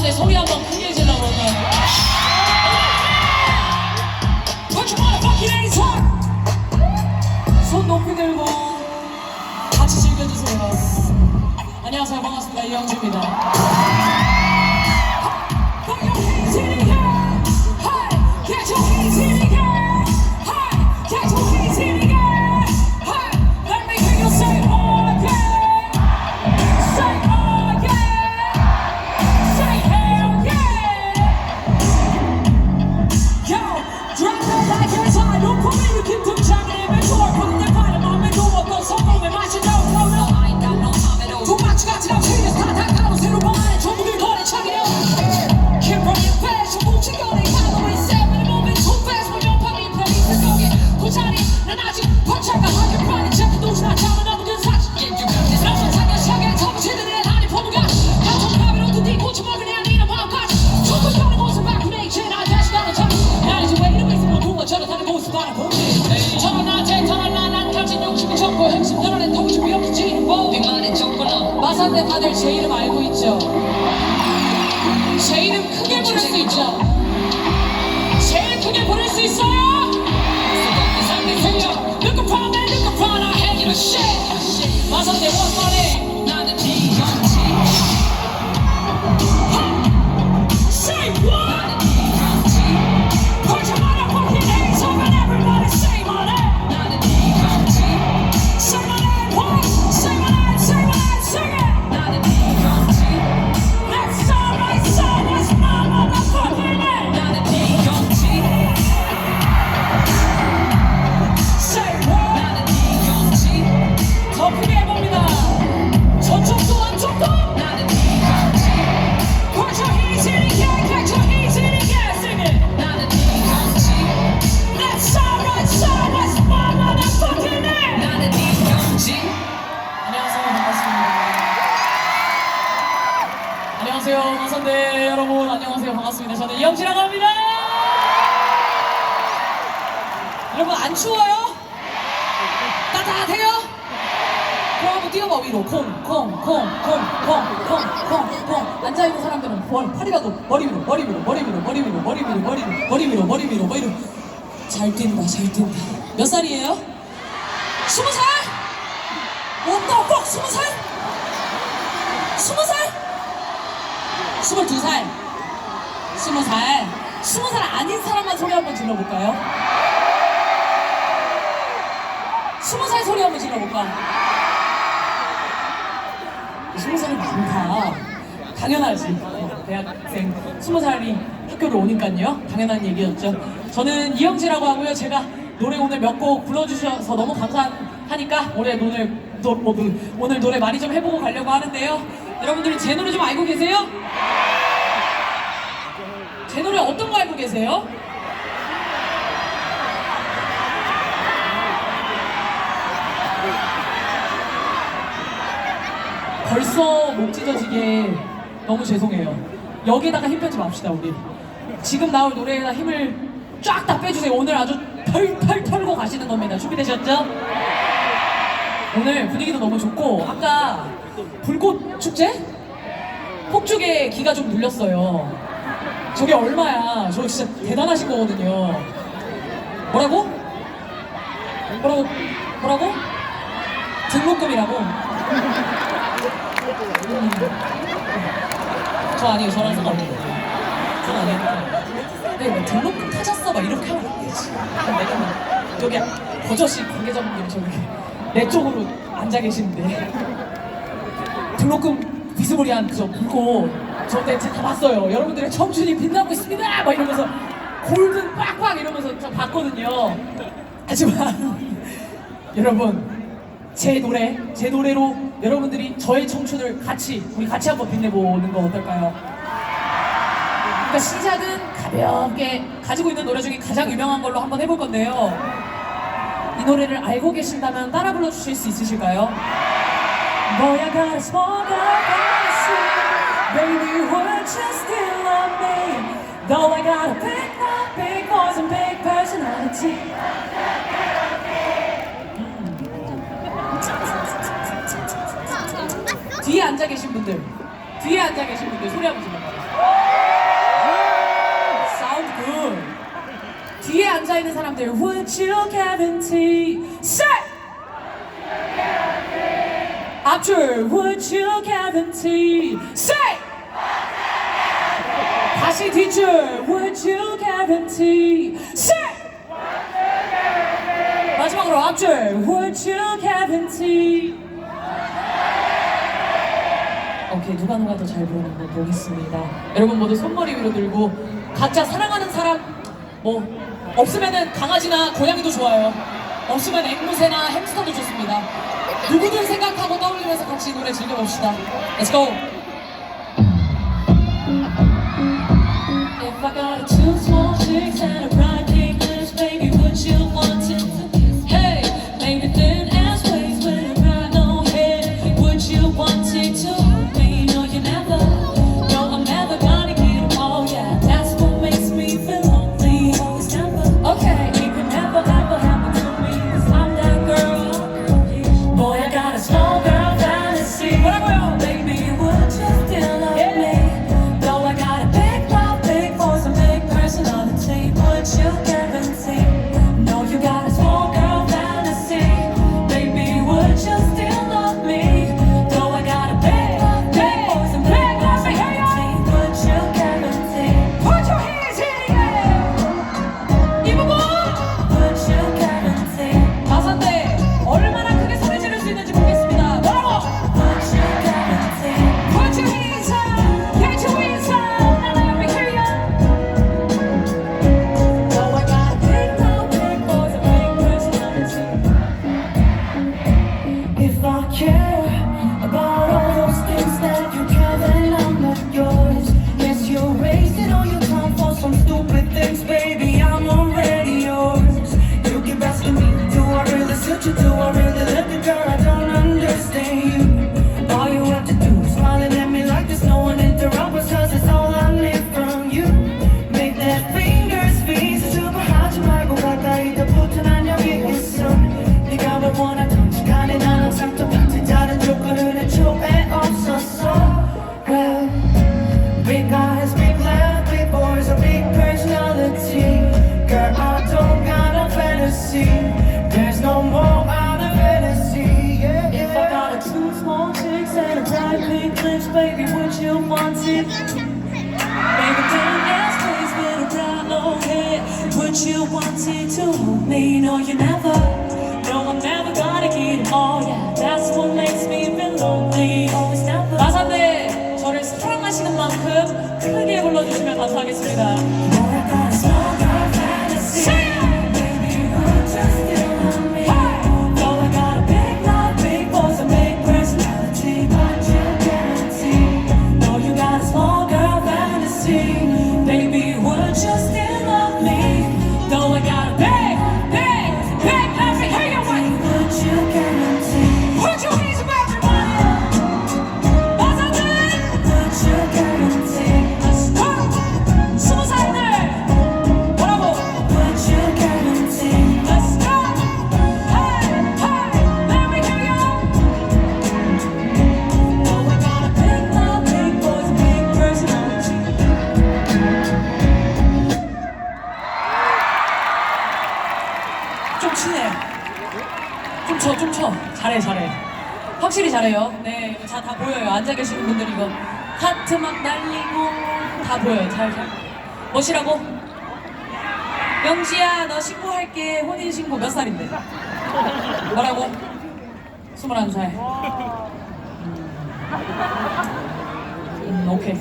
마산대 소리 한번 크게 질러보면 Put your motherfucking hands up! 손 높이 들고 같이 즐겨주세요. 안녕하세요, 반갑습니다. 이영주입니다. Put your hands in the air! Hey! Get your hands in the air! Hey! Get your hands in the air! Hey! Let me hear you say oh yeah! Say oh yeah! Say hell yeah! Yo! Drop it like it's hot. Don't put me to keep them jamming in my door. Put it in my mom and do what goes on. I should know, no, no. I ain't got no time at all. Too much got to know. Serious, 다 가로 새로 봐야 전부들 거래 차기요. Keep running fast. 뭉치고 내 가로에 세븐 moving too fast. 뭐 연방이 플레이스 속에 그 자리 난 아직 번차가 하게 빨리 체크 도시나 잡아 넘는 사실. 너무 차근차근 정치들의 한이 포부가 같은 가비로도 네 고쳐먹은 애 아니라 마음까지 조금 다른 모습 바꾸네 이제 나 다시 나는 참 나는 왜 이러고 있어 뭐 누가 저러 다른 모습 바라보니 저런 나한테 저런 난 가진 욕심이 전부 핵심 너는 도저히 없지 뭐 네 말에 적구나 마산대 다들 제 이름 알고 있죠? 제 이름 크게 부를 수 있죠? 제일 크게 부를 수 있어요? Look upon me, look upon our head, you know shit 마산대 원만해 나는 이건지 Say what? Put your motherfucking hands up and everybody say my name 나는 이건지 Say my name, what? Say my name, say my name, sing it 나는 이건지 Let's all right, so what's my motherfucking name 나는 이건지 Say what? 나는 이건지 더 크게 해봅니다 저쪽도 안쪽도 나는 이건지 Put your hands in the air, get your hands in the air, sing it 나는 이건지 Let's all right, so what's my motherfucking name 나는 이건지 안녕하세요, 반갑습니다. 안녕하세요, 마산대 여러분. 안녕하세요, 반갑습니다. 저는 이영지라고 합니다. 여러분 안 추워요? 따뜻해요? 그럼 한번 뛰어봐 위로. 콩콩콩콩콩콩콩콩콩 앉아있는 사람들은 팔이 가도 머리 위로 머리 위로 머리 위로 머리 위로 머리 위로 머리 위로 머리 위로 머리 위로 머리 위로 잘 뛴다 잘 뛴다. 몇 살이에요? 20살? 왔다 꼭 20살? 20살? 22살? 20살? 20살 아닌 사람만 소리 한번 질러볼까요? 20살 소리 한번 질러볼까? 20살이 많다. 당연하지. 대학생 20살이 학교를 오니까요. 당연한 얘기였죠. 저는 이영지라고 하고요. 제가 노래 오늘 몇 곡 불러주셔서 너무 감사하니까 오늘 노래 많이 좀 해보고 가려고 하는데요. 여러분들이 제 노래 좀 알고 계세요? 제 노래 어떤 거 알고 계세요? 벌써 목 찢어지게 너무 죄송해요. 여기다가 힘 빼지 맙시다 우리. 지금 나올 노래에다 힘을 쫙 다 빼주세요. 오늘 아주 털털 털고 가시는 겁니다. 준비되셨죠? 오늘 분위기도 너무 좋고 아까 불꽃 축제? 폭죽에 기가 좀 눌렸어요. 저게 얼마야? 저 진짜 대단하신 거거든요. 뭐라고? 뭐라고? 등록금이라고? 저 아니에요. 저랑 상관없어요. 저는 아니에요. 네, 뭐 등록금 타셨어? 막 이렇게 하면 안 되지. 내가 여기 버젓이 관계자분들이 저렇게 내 쪽으로 앉아 계시는데 등록금 비스무리한 저 불꽃 저때 다 봤어요. 여러분들의 청춘이 빛나고 있습니다! 막 이러면서 골든 빡빡 이러면서 저 봤거든요. 하지만 여러분 제 노래로 여러분들이 저의 청춘을 우리 같이 한번 빛내보는 거 어떨까요? 그러니까 시작은 가볍게 가지고 있는 노래 중에 가장 유명한 걸로 한번 해볼 건데요. 이 노래를 알고 계신다면 따라 불러주실 수 있으실까요? 뭐야 gotta smoke baby would you still love me though I got a big voice and big personality 뒤에 앉아 계신 분들 소리 한번 질러봐요. 앉아있는 사람들 Would you guarantee Say! 앞줄 Would you guarantee Say! 다시 뒷줄 Would you guarantee Say! 마지막으로 앞줄 Would you guarantee 오케이, 누가 더 잘 부르는 거 보겠습니다. 여러분 모두 손머리 위로 들고 각자 사랑하는 사람 뭐 없으면은 강아지나 고양이도 좋아요. 없으면 앵무새나 햄스터도 좋습니다. 누구들 생각하고 떠올리면서 같이 노래 즐겨봅시다. Let's go! If I got two small chicks and a bright pink lips, baby, would you want it? Hey, maybe thin ass waist with a bright long hair, would you want it too? No, you never. No, I'm never gonna get them all. Yeah, that's what makes me feel lonely. Always never. Okay, it could never ever happen to me, 'cause I'm that girl. Boy, I got a small girl fantasy. 뭐라고요? Baby, would you still love me? Though I got a big mouth, big voice, and big personality, would you guarantee? No, you got a small girl fantasy. Baby, would you still love me? Though I got a big mouth, big voice, and big personality, would you guarantee? Put your hands in the air. 이 부분. Would you guarantee? 가사인데 얼마나 크게 소리 지를 수 있는지 보겠습니다. 뭐라고? Would you guarantee? Put your hands up, get your hands up. Now let me hear ya. Though I got a big mouth, big voice, and big personality. If I care about all those things that you care, then I'm not yours. Yes, you wasted all your time for some stupid things, baby. I'm already yours. You keep asking me, do I really suit you? Do I really love you, girl? I don't understand you. All you have to do is smiling at me like there's no one interrupt us, 'cause it's all I need from you. Make that fingers face super hot, 좀 말고 가까이 더 붙어 난 여기 있어. 네가 뭘 원하던 시간에 난 항상 똑같이 다른 조건을 애초에 없었어. Well, big eyes, big laugh, big boys, a big personality. Girl, I don't got a fantasy. There's no more other fantasy. Yeah, yeah. If I got a two small chicks and a bright pink lips, baby, would you want it? Baby, don't ask please with a bright long hair, would you want it to me? No, you never. No, I'm never gonna get it all. Yeah, that's what makes me feel lonely. Always never. 가사인데 저를 사랑하시는 만큼 크게 불러주시면 감사하겠습니다. Boy, I got a small girl fantasy. Baby, would you still love me? Though I got a big mouth, big voice, and big personality, would you guarantee? No, you got a small girl fantasy. Baby, would you still love me? Though I got a big, big, big, let me hear you wait. Would you guarantee? Put your hands up, everybody. 가사들. Would you guarantee? Let's go. 20살들. 뭐라고? Would you guarantee? Let's go. Hey, hey, let me hear you. Though I got a big mouth, big voice, big personality. 좀 치네. 좀 쳐. 잘해. 확실히 잘해요. 네, 이거 다 보여요. 앉아 계시는 분들 이거 하트 막 날리고 다 보여요. 잘. 뭐시라고? 영지야, 너 신고할게. 혼인신고 몇 살인데? 뭐라고? 21살. 오케이.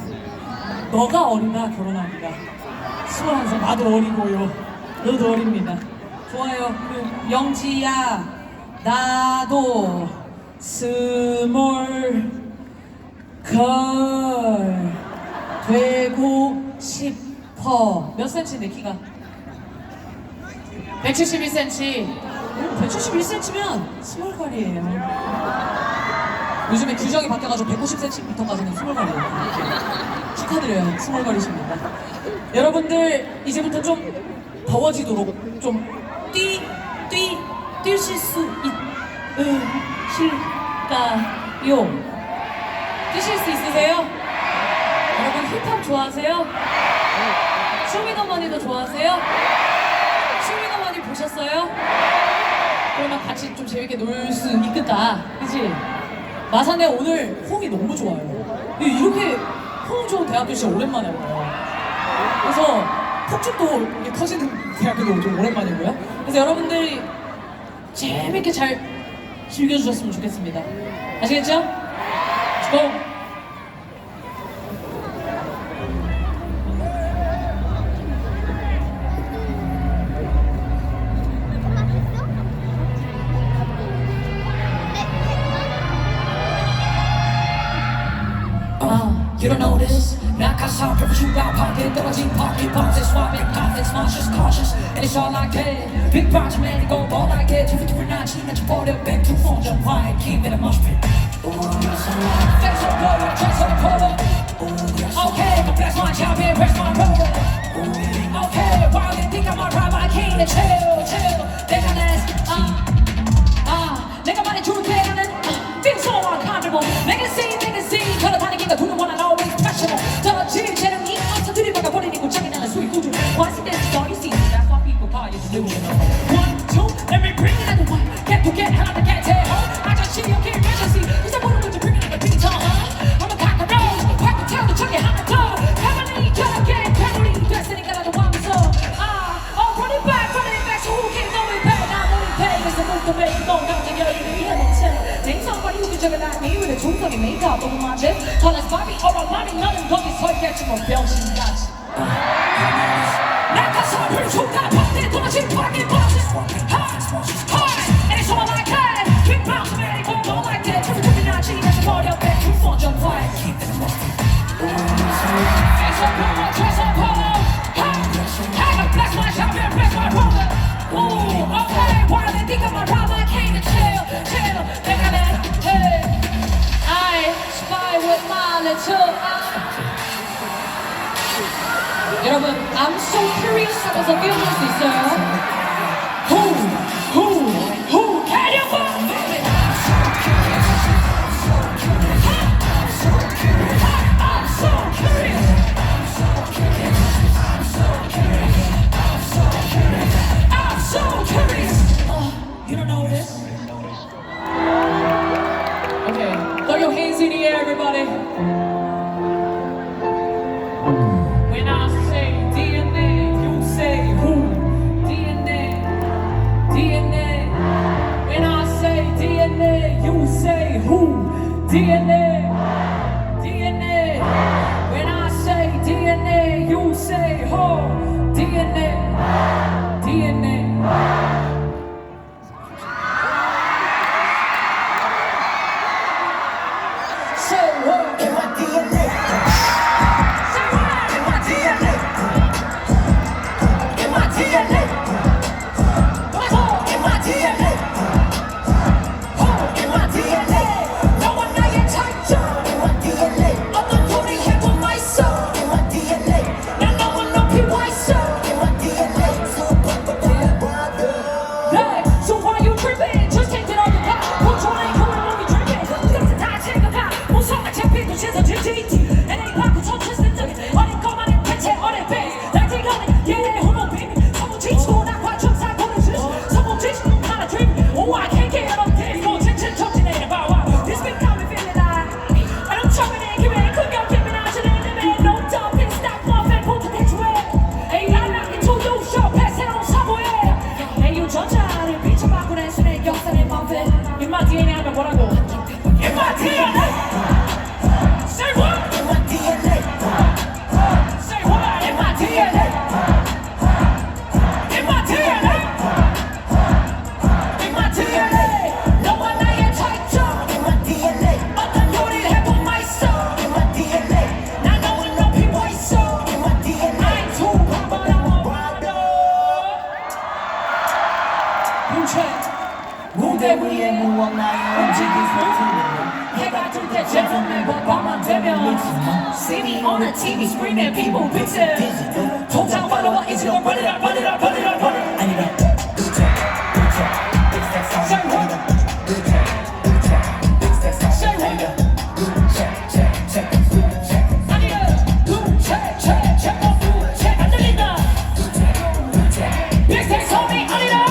너가 어리다, 결혼하기가. 21살, 나도 어리고요. 너도 어립니다. 좋아요. 그리고 영지야, 나도 스몰 걸 되고 싶어. 몇 센치인데 키가? 171cm. 171cm면 스몰 걸이에요. 요즘에 규정이 바뀌어가지고 190cm까지는 스몰 걸이에요. 축하드려요. 스몰 걸이십니다. 여러분들 이제부터 좀 더워지도록 좀 뛰실 수 있으실까요? 뛰실 수 있으세요? 여러분 힙합 좋아하세요? 쇼미더머니도 좋아하세요? 춤 보셨어요? 그러면 같이 좀 재밌게 놀 수 있겠다. 그치? 마산에 오늘 호응이 너무 좋아요. 이렇게 호응 좋은 대학교 진짜 오랜만에 와요. 그래서 폭죽도 이렇게 터지는 대학교도 좀 오랜만이고요. 그래서 여러분들이 재밌게 잘 즐겨주셨으면 좋겠습니다. 아시겠죠? Let's go! You don't know this. 낙하산 펼쳐주가 밖에 떨어진 pocket bombs swapping confidence, nauseous, cautious, and it's all like that. Big parts man, go all like that. Different notch, you let your body back to phone, jump high, keep it a mosh pit. Face on polo, chest on polo. Okay, my bless my job here, rest my roller. Okay, while they think I'm a rap, I can't chill. 내가 내가 말해줄게 나는 feel so uncomfortable. 내가 see 걸어다니기가 두는 one and always passionate. 떨어질 재능이 없어 들이박아 버리는 고장이 나는 수익 구조. Once this is all you see, that's why people call you delusional. 1, 2, let me bring it out the one. Get to get 하나 더 get it. 아저씨 여기 emergency. 이제 모르는 건지 bring it up a big time. I'm a cockroach. 바꾸 태우는 척에 하나 더. 가만히 결합해 패널이 됐으니까 나도 와면서 run it back, so who can know it back? 나 너를 pay. 그래서 눈도 매일 뭔가 여유를 이해놓지. 생선발이 우기적인 아니위에 중성이 메이크업 너무 많지. 털레스 바비 얼어마니 너는 거기 서 있겠지 뭐 병신같이. 낙하산 펼쳐주가 밖에 떨어진 fucking bosses. And it's all like that. Big bounce of it, go like that. Every night she has a party up there. You fun, jump right. Face on polo, dress on polo. Hey, bless my shop and bless my roller. Ooh, okay, while they think of my rhyme, I came to chill. 내가 hey, I spy with my little eye. 여러분, I'm so curious 하면서 끼워줄 수 있어요? Who, can you find me? I'm so curious. You don't know this? Okay, throw your hands in the air, everybody. When I say DNA, you say who? DNA. When I say DNA, you say who? DNA. When I say DNA, you say who? DNA. 무대 위에 무언가요 움직일 수 해가 뜰 때 제품을 밤만 되면 See me on the TV screaming people pixel 통장 follow is it run it up 아니라 안 들린다 빅 텍스 homie 아니라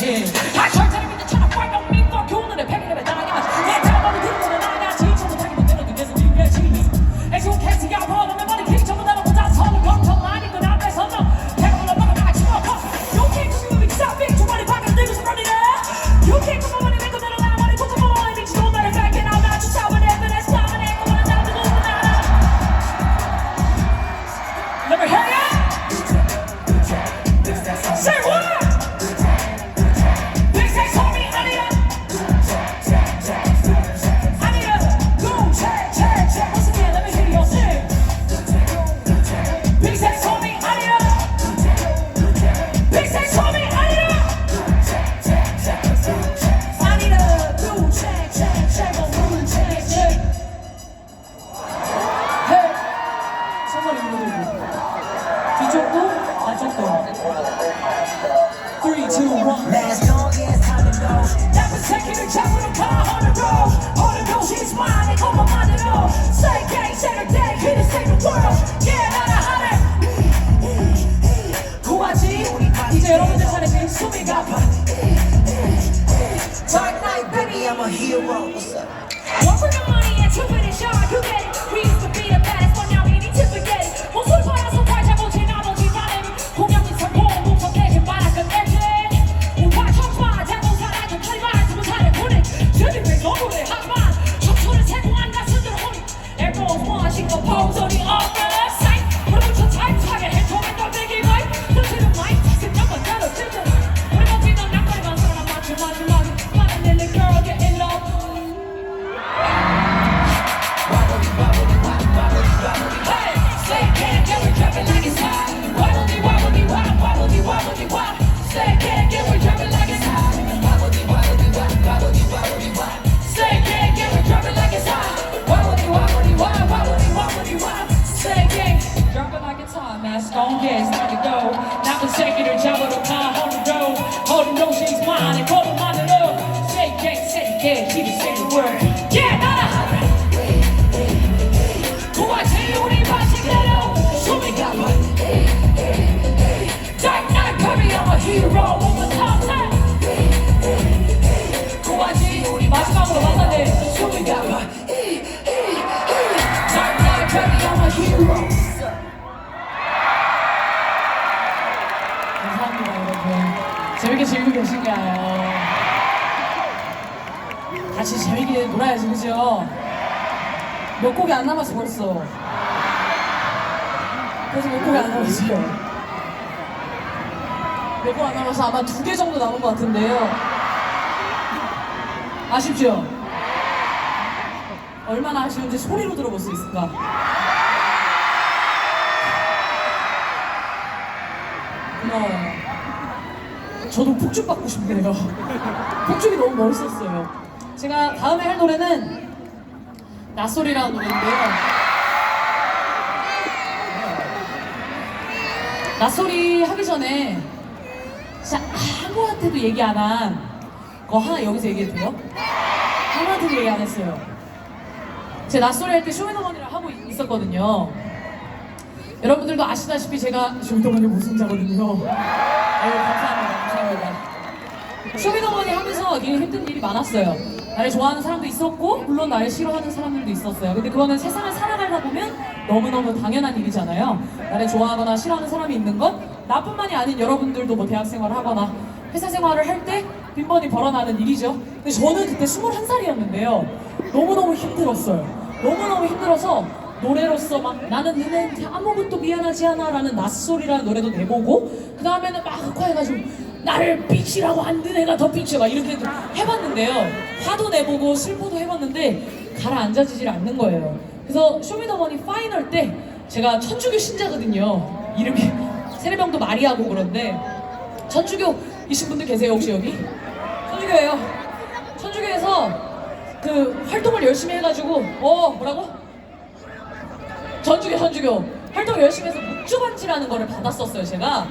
지 아 절차를 믿는 차나 빨간 믿고 교훈을 패기를 당하지 내 잡아도 들고는 나가지 처음부터 못되는 눈에서 비벼지 엑소 캐스야 버릇면 머리 킥 전부 다 놓고 다 서로 걱정 많이 그 앞에서 너 내가 올라가면 다 같이 먹어 You can't come with me stop 두 마리 박을 들고 싶어리네 You can't come with me 내 그대로 나 머리 툭툭 먹어 미치도 나를 뺏게 나와 나 주차원 에브레스트 하면 내 꿈을 나도 누구나 Let me hear ya Say what? Big sex homie, I need a go check. Once again, let me hear you sing. Big sex homie, I need a big sex homie, I need a go check. Go check. Hey, somebody move. 뒤쪽도 안쪽도. 3, 2, 1. Last long as time to go. Never taking a check with a car on the road. On the road, she's mine. They call my mind at all. Say gang, say the day, here to save the world. Yeah, 나는 하네. 구하지. 이제 여러분들 차례지. 숨이 가빠. Dark night, baby, I'm a hero. What's up? One for the money and two for the shot. You get it. We used to be the baddest, but now we need to forget it. 목소리 받아서 발자국지 나머지 반응. 공연이 성공, 목적대신 바라 끝내지. 우파 청소와 대모사랑 좀 칼만 두고 살을 보내. 저들의 너무를 하지만 청소를 세공한 가수들 혼이. Everyone wanting a pose on the other side. 우리부터 타이트하게 해통에 떠들기 거이. 그렇지는 마이 생각만 따로 들들. 우리 멋지던 남자만 사람 마지막에 많은 little girl getting low. Hey, say can't get we dropping like it's hot. Wobbly, wobbly, wop, wobbly, wobbly, wop. Say can't get we dropping like it's hot. Wobbly, wobbly, wop, wobbly, wobbly, wop. Say can't get we dropping like it's hot. Wobbly, wobbly, wop, wobbly, wobbly, wop. Say can't drop it like it's hot, man. Stone gas, time to go. Now consecutive 잡아도 가 on the road. Hold the she's mine and hold them on the road. Say can't, she just say the word. Yeah, not a hundred. 구하지 우리 마시대로 숨이 가빠. Dark night, baby, I'm a hero. On the top ten. 구하지 우리 마지막으로 만나네. 숨이 가빠. Dark night, baby, I'm a hero. 감사합니다, 여러분. 재밌게 즐기고 계신가요? 같이 재밌게 놀아야지, 그죠? 몇 곡이 안 남았어 벌써. 그래서 몇 곡이 안 남았어요. 몇 곡 안 남아서 아마 2개 정도 남은 것 같은데요. 아쉽죠? 얼마나 아쉬운지 소리로 들어볼 수 있을까? 고마워요. 저도 폭죽 받고 싶네요. 폭죽이 너무 멋있었어요. 제가 다음에 할 노래는 낯소리라는 노래인데요. 낯소리 하기 전에 진짜 아무한테도 얘기 안 한 거 하나 여기서 얘기해도 돼요? 아무한테도 얘기 안 했어요. 제 낯소리 할 때 쇼미더머니를 하고 있었거든요. 여러분들도 아시다시피 제가 쇼미더머니 우승자거든요. 아유 감사합니다. 쇼미더머니 하면서 되게 힘든 일이 많았어요. 나를 좋아하는 사람도 있었고 물론 나를 싫어하는 사람들도 있었어요. 근데 그거는 세상을 살아가다 보면 너무너무 당연한 일이잖아요. 나를 좋아하거나 싫어하는 사람이 있는 건 나뿐만이 아닌 여러분들도 뭐 대학생활을 하거나 회사 생활을 할 때 빈번히 벌어나는 일이죠. 근데 저는 그때 21살이었는데요. 너무너무 힘들었어요. 너무너무 힘들어서 노래로서 막 나는 너네한테 아무것도 미안하지 않아 라는 낯소리라는 노래도 내보고 그 다음에는 막 흑화해가지고 나를 삐치라고 안 든 애가 더 삐치 막 이렇게 해봤는데요. 화도 내보고 슬퍼도 해봤는데 가라앉아지질 않는 거예요. 그래서 쇼미더머니 파이널 때 제가 천주교 신자거든요. 이름이 세례명도 마리아고 그런데 천주교이신 분들 계세요 혹시 여기? 천주교예요. 천주교에서 그 활동을 열심히 해가지고 뭐라고? 천주교 활동 열심히 해서 묵주반지라는 거를 받았었어요. 제가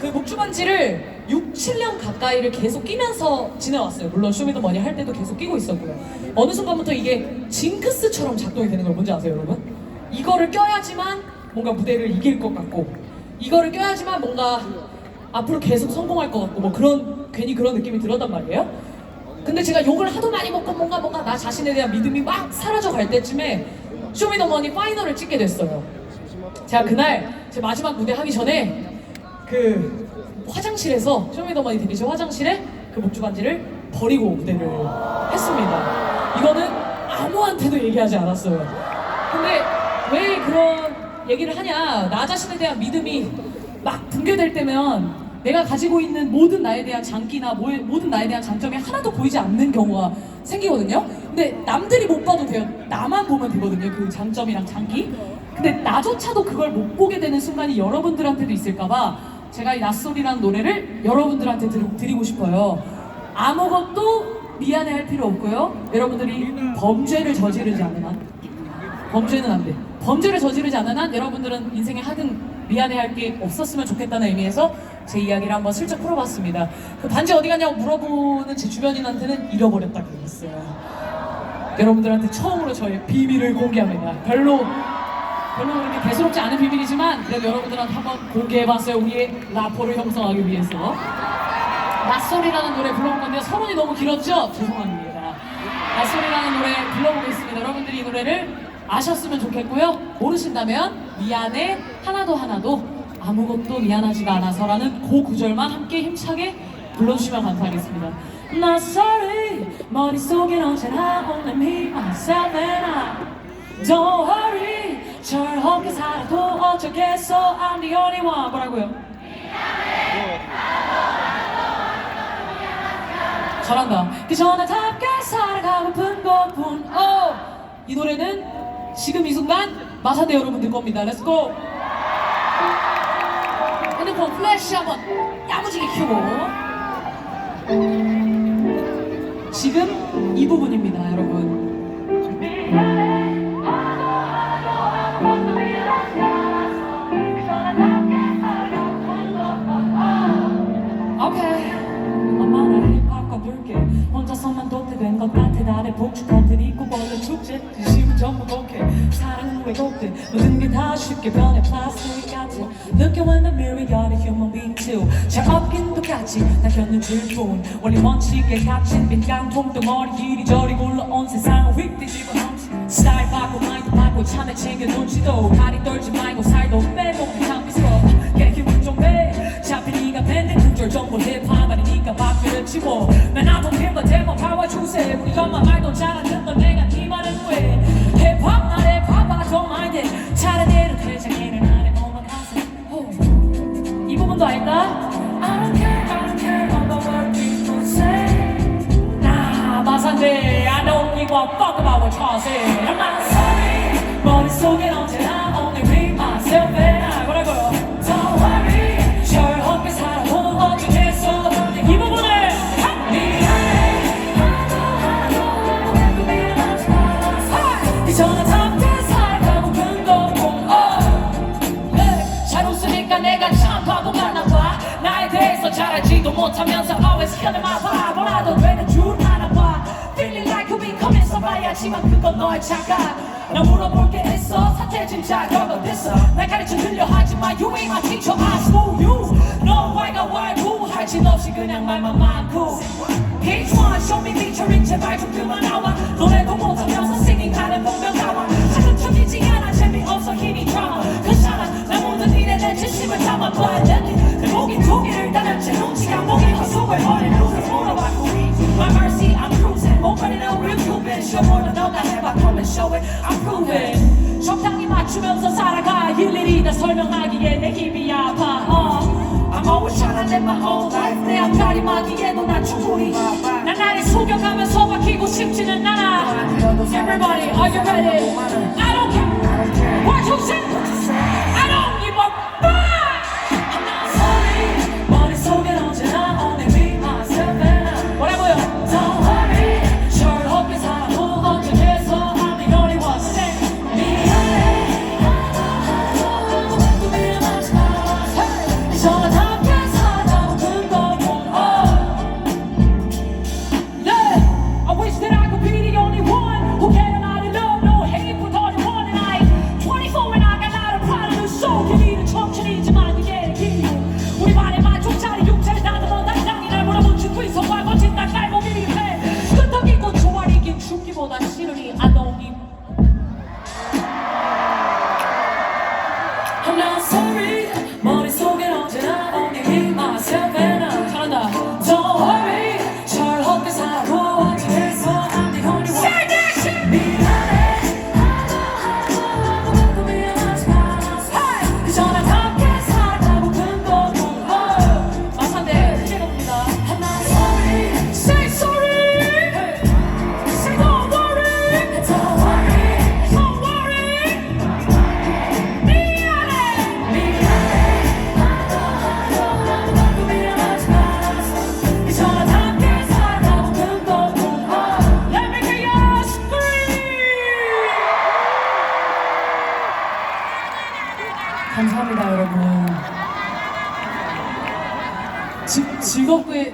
그 묵주반지를 6, 7년 가까이를 계속 끼면서 지내왔어요. 물론 쇼미더머니 할 때도 계속 끼고 있었고요. 어느 순간부터 이게 징크스처럼 작동이 되는 걸 뭔지 아세요 여러분? 이거를 껴야지만 뭔가 무대를 이길 것 같고 이거를 껴야지만 뭔가 앞으로 계속 성공할 것 같고 뭐 그런 괜히 그런 느낌이 들었단 말이에요. 근데 제가 욕을 하도 많이 먹고 뭔가 나 자신에 대한 믿음이 막 사라져 갈 때쯤에 쇼미더머니 파이널을 찍게 됐어요. 제가 그날 제 마지막 무대 하기 전에 그 화장실에서 쇼미더머니 대기실 화장실에 그 목주 반지를 버리고 무대를 했습니다. 이거는 아무한테도 얘기하지 않았어요. 근데 왜 그런 얘기를 하냐? 나 자신에 대한 믿음이 막 붕괴될 때면 내가 가지고 있는 모든 나에 대한 장기나 모든 나에 대한 장점이 하나도 보이지 않는 경우가 생기거든요. 근데 남들이 못 봐도 돼요. 나만 보면 되거든요. 그 장점이랑 장기. 근데 나조차도 그걸 못 보게 되는 순간이 여러분들한테도 있을까봐 제가 이 낯설이라는 노래를 여러분들한테 드리고 싶어요. 아무것도 미안해할 필요 없고요. 여러분들이 범죄를 저지르지 않는 한, 범죄는 안 돼. 범죄를 저지르지 않는 한 여러분들은 인생에 하등 미안해할 게 없었으면 좋겠다는 의미에서 제 이야기를 한번 슬쩍 풀어봤습니다. 그 반지 어디 갔냐고 물어보는 제 주변인한테는 잃어버렸다고 했어요. 여러분들한테 처음으로 저의 비밀을 공개합니다. 별로 그렇게 대수롭지 않은 비밀이지만 그래도 여러분들한테 한번 공개해봤어요. 우리의 라포를 형성하기 위해서. 낯설이라는 노래 불러볼 건데 서론이 너무 길었죠? 죄송합니다. 낯설이라는 노래 불러보겠습니다. 여러분들이 이 노래를 아셨으면 좋겠고요. 모르신다면 미안해 하나도 아무것도 미안하지가 않아서라는 그 구절만 함께 힘차게 불러주시면 감사하겠습니다. 낯설이 머릿속엔 언제나 only me, myself and I. Don't worry 철없게 살아도 어쩌겠어 I'm the only one. 뭐라고요? 잘한다. 그저나답게 살아가고픈 것뿐. 이 노래는 지금 이 순간 마산대 여러분들 겁니다. Let's go. 핸드폰 플래시 한번 야무지게 켜고. 지금 이 부분입니다, 여러분. 오케이. 엄마는 힙합과 불게 혼자서만 도태된 것 같아. 달에 복주권들 있고 벌레 축제 진심은 전부 독해. 사랑은 왜곡돼 모든 게 다 쉽게 변해 플라스틱 같아. Look at when the mirror you're a human being too. 잘 없긴 똑같이 다 견뎌질 뿐. 원리 원칙에 갇힌 빈 깡통 덩어리 이리저리 굴러온 세상을 휙뒤집어 넘치. 스타일 바꿔 마인드 바꿔 참에 챙겨 눈치도 다리 떨지 말고 살도 빼고 장비스러워. 개기분 좀 빼. 잡힌 네가 밴드 구절 정보 힙합 아니니까 바뀌를 치고. 난 아무 힘과 대모 파워 주세. 우리 엄마 말도 잘 안 듣던 내가 네 말은 왜. 힙합 나래 봐봐 don't mind it. 차례대로 퇴장해는 안에 오마카세. 이 부분도 알까? I don't care about what people say. Nah, 마산대 I don't give a fuck about what y'all say. I'm not sorry. 머릿속엔 언제나 only me, myself and I. 뭐라고요? Don't worry 철없게 살아도 어쩌겠어. 이 부분을 그저나답게 살아가고픈 것뿐. 잘 웃으니까 내가 참 바보 같나봐. 나에 대해서 잘 알지도 못하면서 always killing my vibe. 뭐라도 되는 줄 아나봐. Feeling like you becoming somebody야지만 그건 너의 착각. 나 물어볼게 했어 사태 진짜 결국 됐어. 날 가르쳐 들려 하지마 You ain't my teacher I school you. 너 와이가 와이고 할 짓 없이 그냥 말만 많고. Each one show me featuring 제발 좀 그만 나와. 노래도 못하면서 singing 하는 분명 나와. 하는 척이지 않아 재미없어 힘이 drama. 괜찮아 나 모든 일에 내 진심을 담아 blindly. 내 목이 두 개를 따는 제 눈치가 목이 헛속을 어린 눈을 물어봤고. My mercy I'm cruising 못 버리는 real Cuban show more 너가 해봐 come and show it I'm proving. 적당히 맞추면서 살아가 일일이 다 설명하기에 내 힘이 아파. I'm always trying to live my whole life. 내 앞가림하기에도 난 충분히. 난 나를 속여가면서 바뀌고 싶지는 않아. Everybody, are you ready? I don't care what you say. I don't give a fuck. I'm not sorry. 머릿속엔 언제나 only me, myself and I. 뭐라고요? Don't worry. 철없게 살아도 어쩌겠어. I'm the only one. Say 미안해. 아무것도 미안하지 마. 이전에 so you need a chunk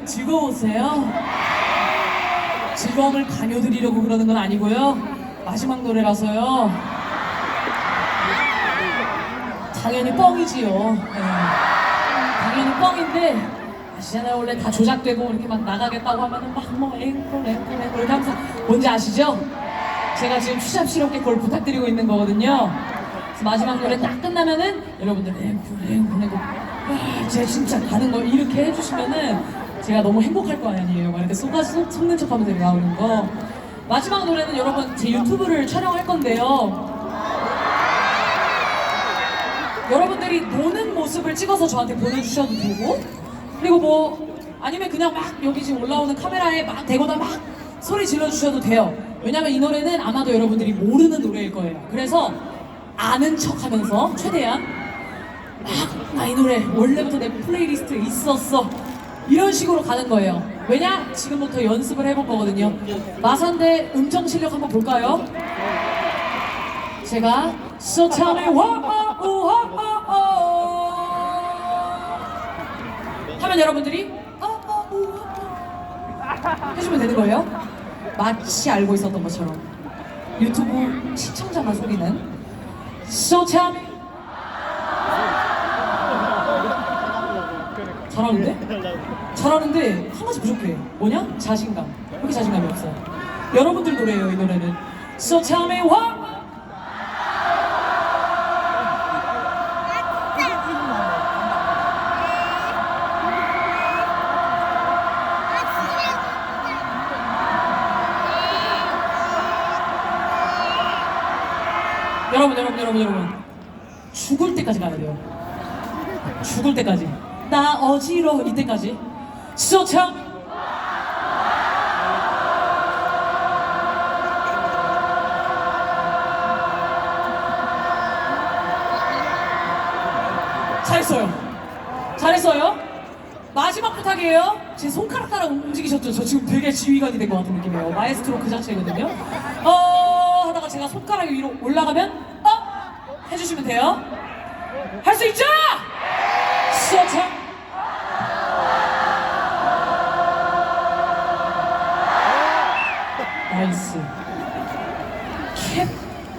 즐거우세요? 즐거움을 강요드리려고 그러는 건 아니고요. 마지막 노래라서요. 당연히 뻥이지요. 네. 당연히 뻥인데 아시잖아요. 원래 다 조작되고 이렇게 막 나가겠다고 하면은 막뭐 앵콜 이렇게 하면서 뭔지 아시죠? 제가 지금 추잡스럽게 그걸 부탁드리고 있는 거거든요. 그래서 마지막 노래 딱 끝나면은 여러분들 앵콜 제가 진짜 가는 거 이렇게 해주시면은 제가 너무 행복할 거 아니에요. 막 이렇게 속는 척하면서 나오는 거. 마지막 노래는 여러분 제 유튜브를 촬영할 건데요. 여러분들이 노는 모습을 찍어서 저한테 보내주셔도 되고, 그리고 뭐 아니면 그냥 막 여기 지금 올라오는 카메라에 막 대거나 막 소리 질러주셔도 돼요. 왜냐면 이 노래는 아마도 여러분들이 모르는 노래일 거예요. 그래서 아는 척하면서 최대한 나 이 노래 원래부터 내 플레이리스트에 있었어 이런 식으로 가는 거예요. 왜냐? 지금부터 연습을 해볼 거거든요. 마산대 음정 실력 한번 볼까요? 제가 So tell me what 하면 여러분들이 해주면 되는 거예요. 마치 알고 있었던 것처럼 유튜브 시청자만 속이는 So tell me. 잘하는데 한 가지 부족해. 뭐냐? 자신감. 왜 이렇게 자신감이 없어? 여러분들 노래예요, 이 노래는. So tell me what. 여러분. 죽을 때까지 가야 돼요. 죽을 때까지. 나 어지러워 이때까지. So tell me. 잘했어요. 마지막 부탁이에요. 제 손가락 따라 움직이셨죠? 저 지금 되게 지휘관이 된 것 같은 느낌이에요. 마에스트로 그 자체거든요. 하다가 제가 손가락이 위로 올라가면 해주시면 돼요. 할 수 있죠? So tell me. 나이스.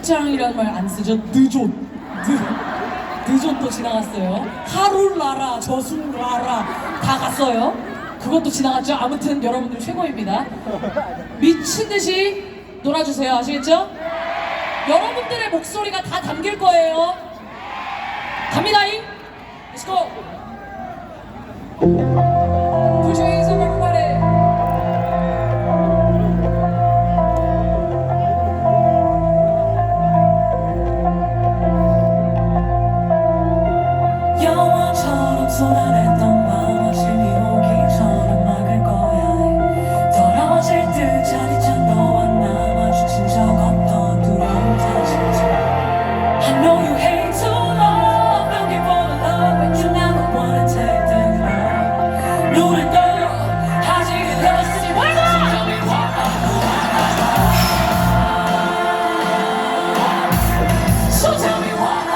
캡장이라는 말 안 쓰죠? 늦었도 지나갔어요. 하룰라라, 저술라라 다 갔어요. 그것도 지나갔죠? 아무튼 여러분들 최고입니다. 미친듯이 놀아주세요. 아시겠죠? 여러분들의 목소리가 다 담길 거예요. 갑니다잉. Let's go. Put your hands up, everybody. 영화처럼 쏟아냈던 마음을 심이 오기 전에 막을 거야. 떨어질 듯 자리찬 너와 나 마주친 적 없던 두려움 다시지. I know you hate to love, looking for the love, but you never wanna take that love. 눈을 떠 아직은 그렇지 말고. Tell me what. So tell me what.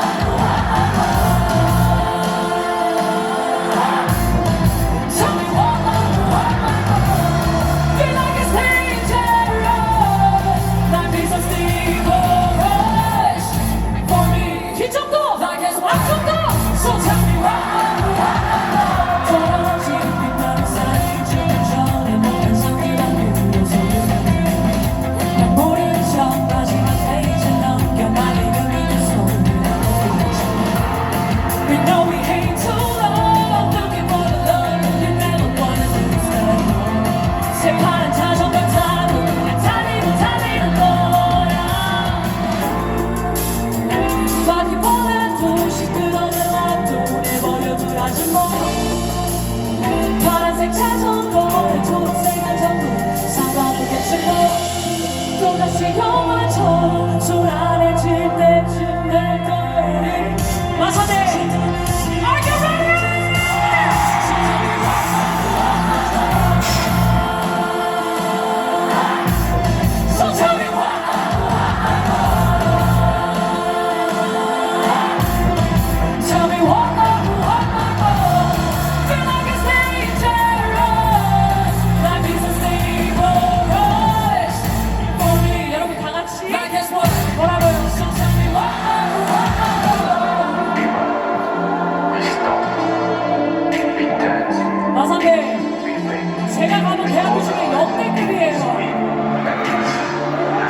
라이브예요.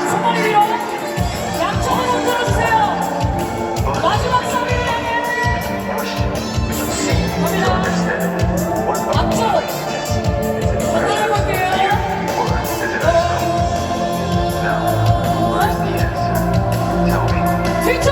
손머리 위로 양쪽으로 흔들어주세요. 마지막 사비를 향해 갑니다. 앞쪽 흔들어볼게요. 뒤쪽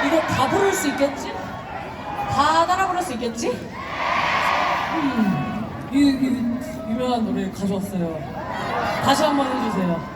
이거 다 부를 수 있겠지? 다 따라 부를 수 있겠지? 이 유명한 노래 가져왔어요. 다시 한번 해주세요.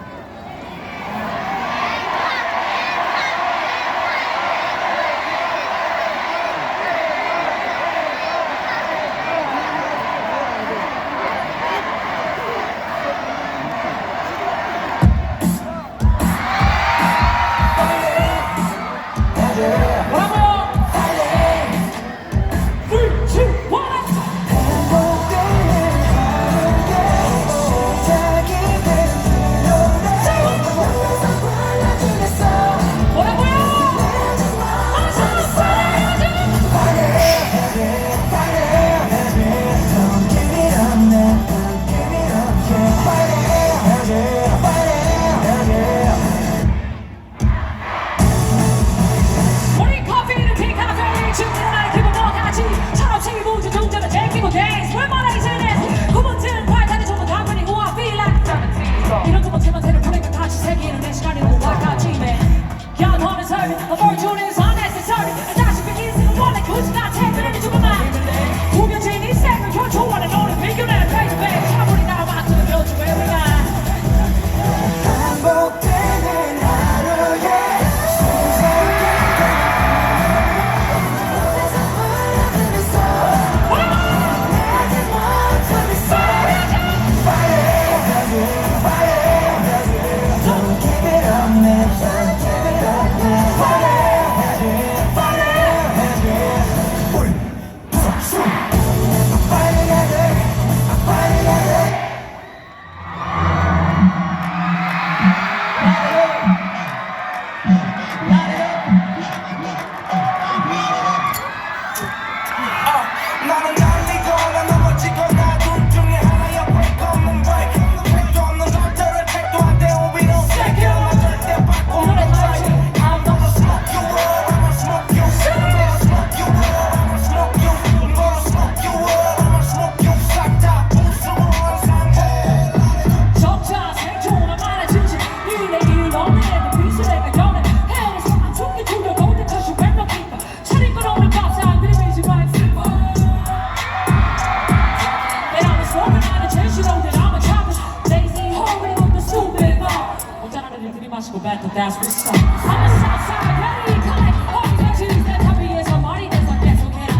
That's what's up. I'm a Southside ready, collect all the tattoos that 다 위에서 머리 대서 계속해라.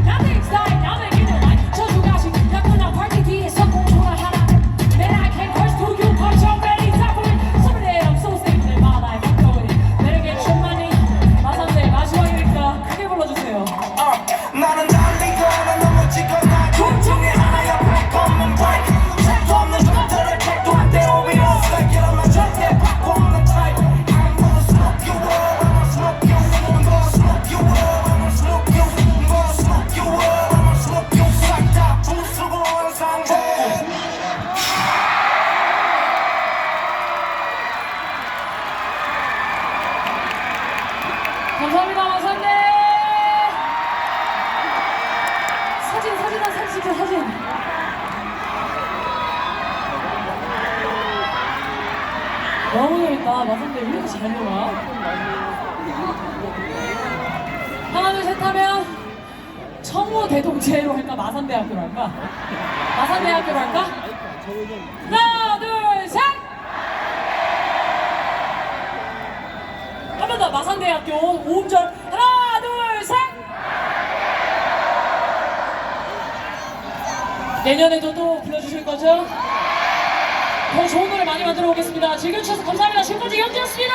Nothing's dying, I'm making it right. 저주가시 야구나 party 뒤에서 공존하라. Man, I can't curse to you, but you're ready. Top of it, someday I'm so stable in my life. I'm going it. 매력에 충만히 마산대 마지막이니까 크게 불러주세요. 나는 달리거나 넘어지거나 둘 중에 하나 옆에 걷는 bike. 책도 없는 것들을 책도 안 되고 위로 세계로만 절대 바꿔 없는 type. 감사합니다, 마산대. 사진 찍혀 사진. 너무 재밌다. 마산대 왜 이렇게 잘 놀아? 하나 둘 셋 하면 청호대동체로 할까? 마산대학교로 할까? 마산대학교로 할까? 하나 둘 셋! 한 번 더 마산대학교 5음절 하나 둘 셋! 내년에도 또 불러주실 거죠? 더 좋은 노래 많이 만들어 오겠습니다. 즐겨주셔서 감사합니다. 지금까지 현지였습니다.